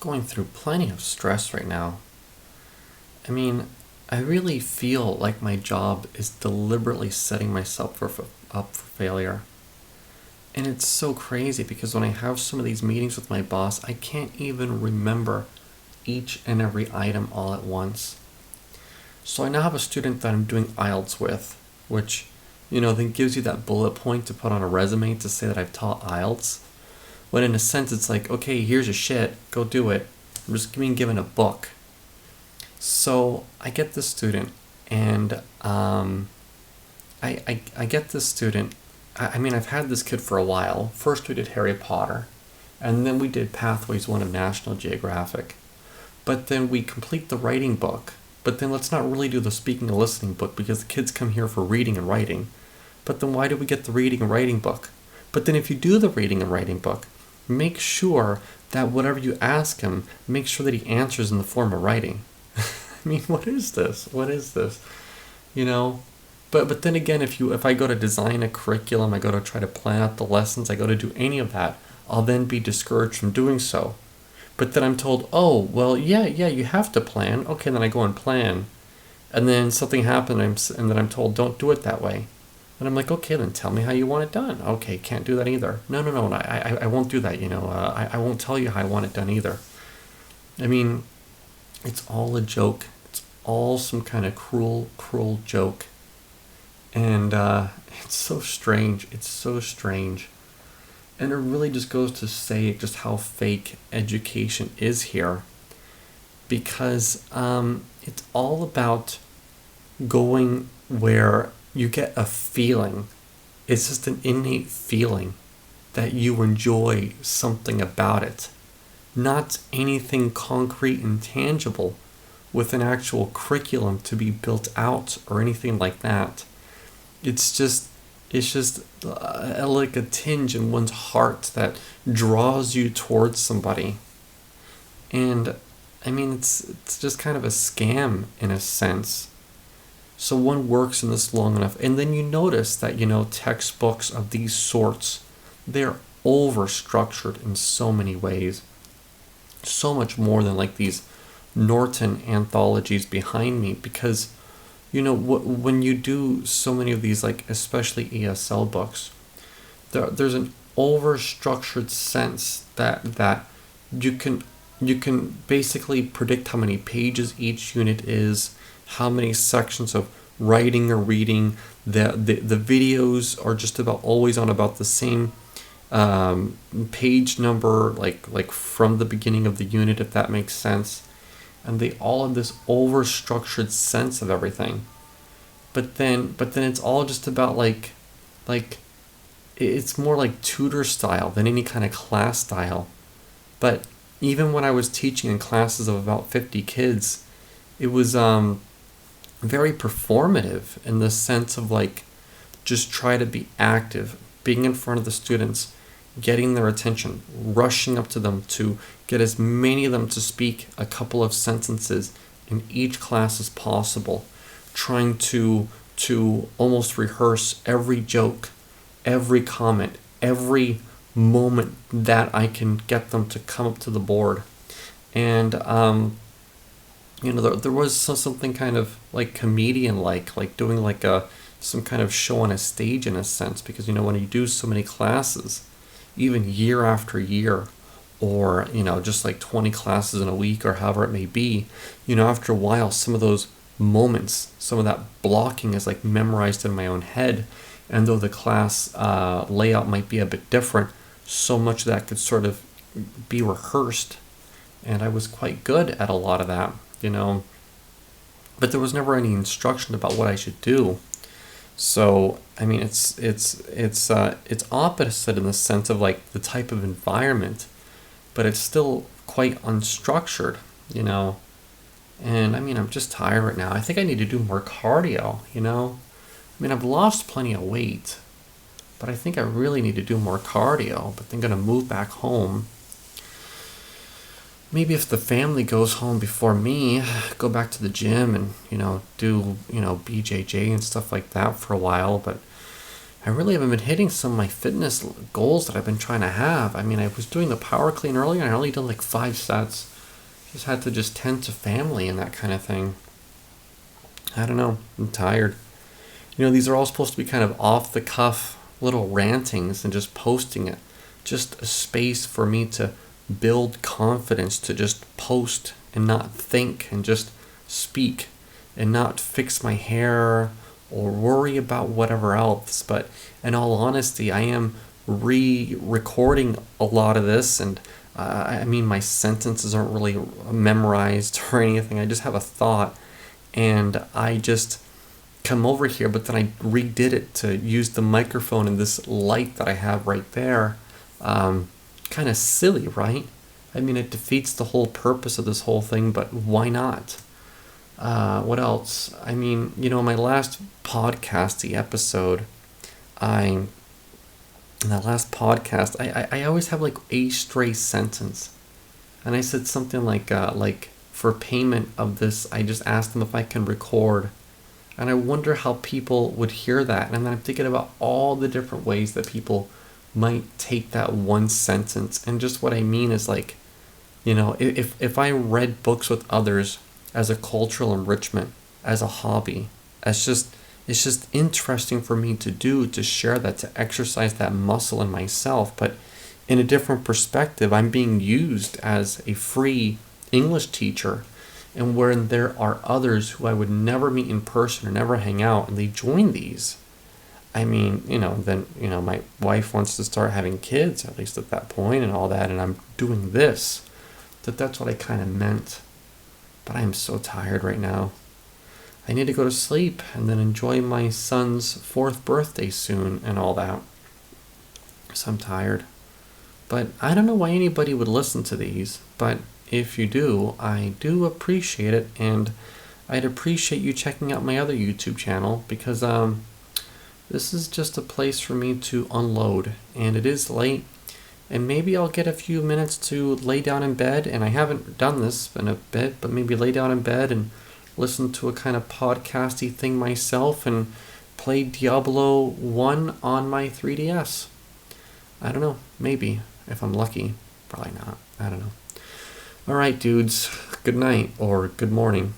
Going through plenty of stress right now. I mean, I really feel like my job is deliberately setting myself up for failure. And it's so crazy because when I have some of these meetings with my boss, I can't even remember each and every item all at once. So I now have a student that I'm doing IELTS with, which, then gives you that bullet point to put on a resume to say that I've taught IELTS. When in a sense, it's like, okay, here's your shit, go do it. I'm just being given a book. So I get this student, and I get this student. I mean, I've had this kid for a while. First, we did Harry Potter, and then we did Pathways 1 of National Geographic. But then we complete the writing book. But then let's not really do the speaking and listening book because the kids come here for reading and writing. But then why do we get the reading and writing book? But then if you do the reading and writing book, make sure that whatever you ask him, make sure that he answers in the form of writing. I mean, what is this? What is this? You know? But then again, if I go to design a curriculum, I go to try to plan out the lessons, I go to do any of that, I'll then be discouraged from doing so. But then I'm told, oh, well, yeah, you have to plan. Okay, then I go and plan. And then something happens, and then I'm told, don't do it that way. And I'm like, okay, then tell me how you want it done. Okay, can't do that either. No, I won't do that, I won't tell you how I want it done either. I mean, it's all a joke. It's all some kind of cruel joke. And it's so strange. It's so strange. And it really just goes to say just how fake education is here. Because it's all about going where you get a feeling. It's just an innate feeling that you enjoy something about it. Not anything concrete and tangible with an actual curriculum to be built out or anything like that. It's just like a tinge in one's heart that draws you towards somebody. And I mean, it's just kind of a scam in a sense. So one works in this long enough, and then you notice that, textbooks of these sorts, they're over-structured in so many ways. So much more than like these Norton anthologies behind me, because when you do so many of these, like especially ESL books, there's an over-structured sense that you can basically predict how many pages each unit is, how many sections of writing or reading. The videos are just about always on about the same page number, like from the beginning of the unit, if that makes sense. And they all have this over-structured sense of everything. But then it's all just about like it's more like tutor style than any kind of class style. But even when I was teaching in classes of about 50 kids, it was very performative in the sense of like just try to be active, being in front of the students, getting their attention, rushing up to them to get as many of them to speak a couple of sentences in each class as possible, trying to almost rehearse every joke, every comment, every moment that I can get them to come up to the board. And there was something kind of like comedian like doing like some kind of show on a stage in a sense, because when you do so many classes, even year after year, or just like 20 classes in a week or however it may be, after a while some of those moments, some of that blocking is like memorized in my own head. And though the class layout might be a bit different, so much of that could sort of be rehearsed, and I was quite good at a lot of that, but there was never any instruction about what I should do. So I mean, it's opposite in the sense of like the type of environment, but it's still quite unstructured, And I mean, I'm just tired right now. I think I need to do more cardio, I mean, I've lost plenty of weight, but I think I really need to do more cardio. But then gonna move back home. Maybe if the family goes home before me, go back to the gym and do BJJ and stuff like that for a while. But I really haven't been hitting some of my fitness goals that I've been trying to have. I mean, I was doing the power clean earlier and I only did like 5 sets. Just had to just tend to family and that kind of thing. I don't know. I'm tired. These are all supposed to be kind of off the cuff little rantings and just posting it. Just a space for me to build confidence, to just post and not think and just speak and not fix my hair or worry about whatever else. But in all honesty, I am re-recording a lot of this, and I mean, my sentences aren't really memorized or anything. I just have a thought, and I just come over here, but then I redid it to use the microphone and this light that I have right there. Kind of silly, right? I mean, it defeats the whole purpose of this whole thing, but why not? What else? I mean, my last podcast, the episode, in that last podcast, I always have like a stray sentence. And I said something like for payment of this, I just asked them if I can record. And I wonder how people would hear that. And then I'm thinking about all the different ways that people might take that one sentence. And just what I mean is like, if I read books with others as a cultural enrichment, as a hobby, it's just interesting for me to do, to share that, to exercise that muscle in myself. But in a different perspective, I'm being used as a free English teacher. And when there are others who I would never meet in person or never hang out, and they join these, I mean, then, my wife wants to start having kids, at least at that point and all that, and I'm doing this. That's what I kind of meant. But I am so tired right now. I need to go to sleep and then enjoy my son's 4th birthday soon and all that. So I'm tired. But I don't know why anybody would listen to these, but if you do, I do appreciate it, and I'd appreciate you checking out my other YouTube channel, because this is just a place for me to unload, and it is late, and maybe I'll get a few minutes to lay down in bed, and I haven't done this in a bit, but maybe lay down in bed and listen to a kind of podcasty thing myself and play Diablo 1 on my 3DS. I don't know, maybe, if I'm lucky. Probably not, I don't know. All right, dudes, good night or good morning.